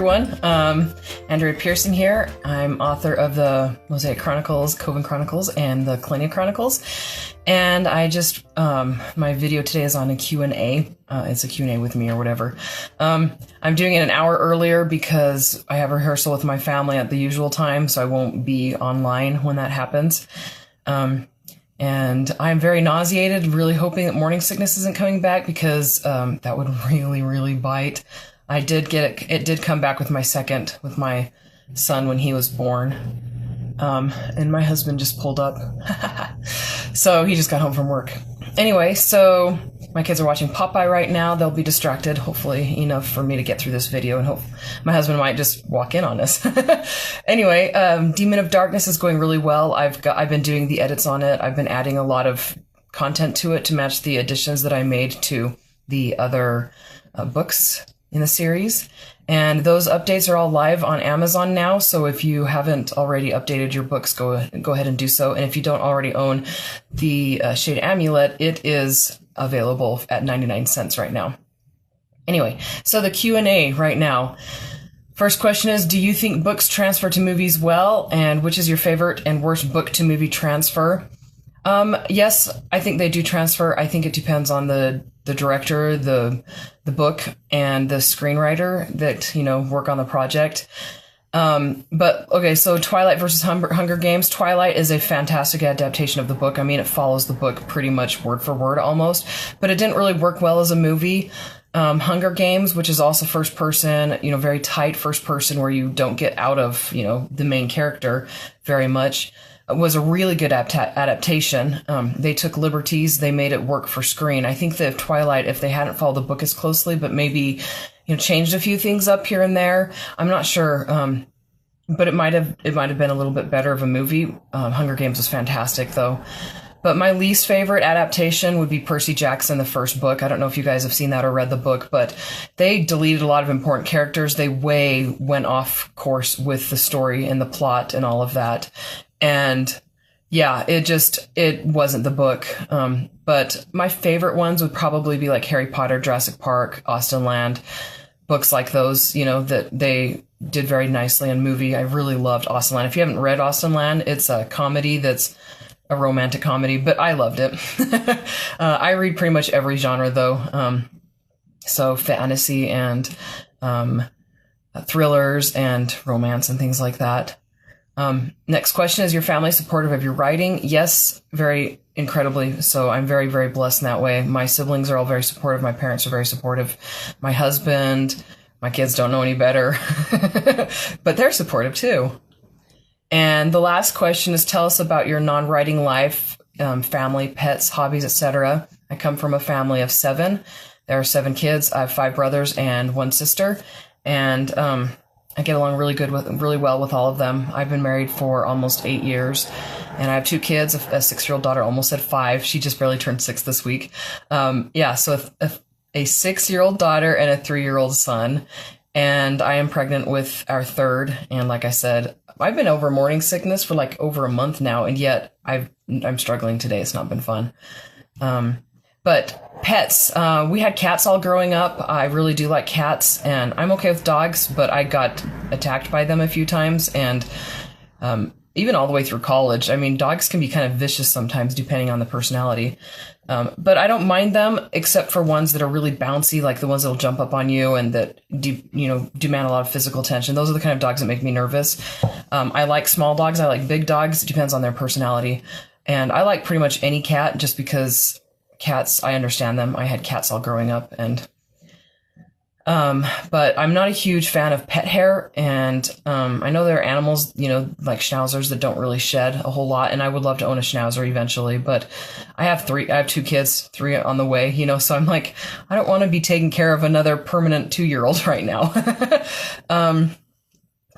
everyone. Andrea Pearson here. I'm author of the Mosaic Chronicles, Coven Chronicles, and the Kalenia Chronicles. And I just, my video today is on a Q&A. It's a Q&A with me or whatever. I'm doing it an hour earlier because I have rehearsal with my family at the usual time, so I won't be online when that happens. And I'm very nauseated, really hoping that morning sickness isn't coming back because that would really, really bite. I did get it. It did come back with my son when he was born. And my husband just pulled up. So he just got home from work. Anyway, so my kids are watching Popeye right now. They'll be distracted, hopefully enough for me to get through this video, and hope my husband might just walk in on us. Anyway, Demon of Darkness is going really well. I've been doing the edits on it. I've been adding a lot of content to it to match the additions that I made to the other books in the series. And those updates are all live on Amazon now, so if you haven't already updated your books, go ahead and do so. And if you don't already own the Shade Amulet, it is available at 99 cents right now. Anyway, so the Q&A right now. First question is, do you think books transfer to movies well? And which is your favorite and worst book to movie transfer? Yes, I think they do transfer. I think it depends on the director, the book, and the screenwriter that, work on the project. But okay, so Twilight versus Hunger Games. Twilight is a fantastic adaptation of the book. I mean, it follows the book pretty much word for word almost, but it didn't really work well as a movie. Hunger Games, which is also first person, very tight first person where you don't get out of, the main character very much, was a really good adaptation. They took liberties. They made it work for screen. I think that Twilight, if they hadn't followed the book as closely, but maybe, changed a few things up here and there, I'm not sure. But it might have been a little bit better of a movie. Hunger Games was fantastic though. But my least favorite adaptation would be Percy Jackson, the first book. I don't know if you guys have seen that or read the book, but they deleted a lot of important characters. They went off course with the story and the plot and all of that. And yeah, it wasn't the book. But my favorite ones would probably be like Harry Potter, Jurassic Park, Austen Land, books like those, that they did very nicely in movie. I really loved Austen Land. If you haven't read Austen Land, it's a comedy that's a romantic comedy, but I loved it. I read pretty much every genre though. So fantasy and thrillers and romance and things like that. Next question, is your family supportive of your writing? Yes, very incredibly. So I'm very, very blessed in that way. My siblings are all very supportive. My parents are very supportive. My husband, my kids don't know any better, but they're supportive too. And the last question is, tell us about your non-writing life, family, pets, hobbies, etc. I come from a family of 7. There are 7 kids. I have 5 brothers and 1 sister. And, I get along really well with all of them. I've been married for almost 8 years, and I have 2 kids, a 6-year-old daughter, almost at 5. She just barely turned 6 this week. So a 6-year-old daughter and a 3-year-old son, and I am pregnant with our 3rd. And like I said, I've been over morning sickness for like over a month now, and yet I'm struggling today. It's not been fun. But pets, we had cats all growing up. I really do like cats, and I'm okay with dogs, but I got attacked by them a few times, and even all the way through college. I mean, dogs can be kind of vicious sometimes depending on the personality. But I don't mind them, except for ones that are really bouncy, like the ones that'll jump up on you and that demand a lot of physical attention. Those are the kind of dogs that make me nervous. I like small dogs. I like big dogs. It depends on their personality. And I like pretty much any cat just because cats, I understand them. I had cats all growing up, and but I'm not a huge fan of pet hair, and I know there are animals, like schnauzers that don't really shed a whole lot, and I would love to own a schnauzer eventually, but I have 2 kids, 3 on the way, so I'm like, I don't want to be taking care of another permanent 2-year-old right now.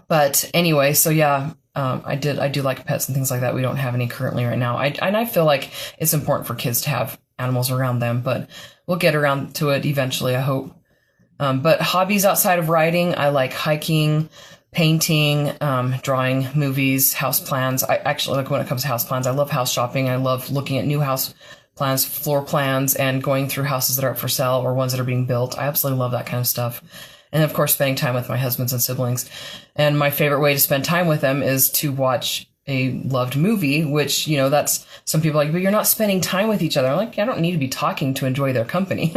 But anyway, so yeah, I do like pets and things like that. We don't have any currently right now. I feel like it's important for kids to have animals around them, but we'll get around to it eventually, I hope. But hobbies outside of writing, I like hiking, painting, drawing, movies, house plans. I actually, like when it comes to house plans, I love house shopping. I love looking at new house plans, floor plans, and going through houses that are up for sale or ones that are being built. I absolutely love that kind of stuff. and of course spending time with my husbands and siblings. And my favorite way to spend time with them is to watch a loved movie, which, you know, that's some people are like, but you're not spending time with each other. I'm like, I don't need to be talking to enjoy their company.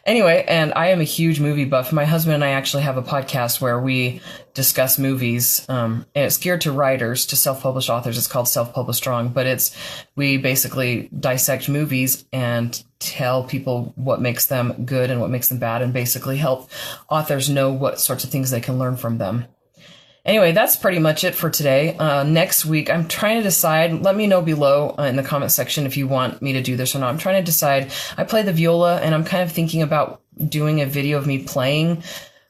Anyway, and I am a huge movie buff. My husband and I actually have a podcast where we discuss movies, and it's geared to writers, to self-published authors. It's called Self-Published Strong, but we basically dissect movies and tell people what makes them good and what makes them bad, and basically help authors know what sorts of things they can learn from them. Anyway, that's pretty much it for today. Next week, I'm trying to decide. Let me know below in the comment section if you want me to do this or not. I'm trying to decide. I play the viola, and I'm kind of thinking about doing a video of me playing.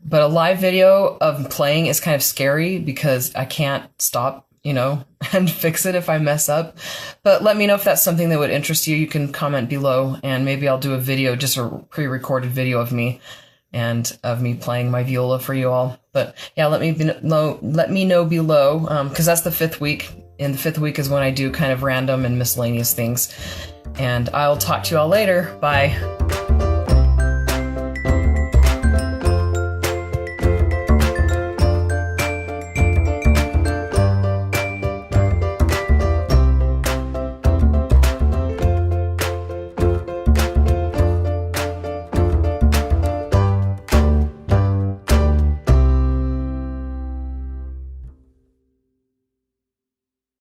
But a live video of playing is kind of scary because I can't stop, you know, and fix it if I mess up. But let me know if that's something that would interest you. You can comment below, and maybe I'll do a video, just a pre-recorded video of me and of me playing my viola for you all. But yeah, let me know below, because that's the 5th week, and the 5th week is when I do kind of random and miscellaneous things. And I'll talk to you all later. Bye.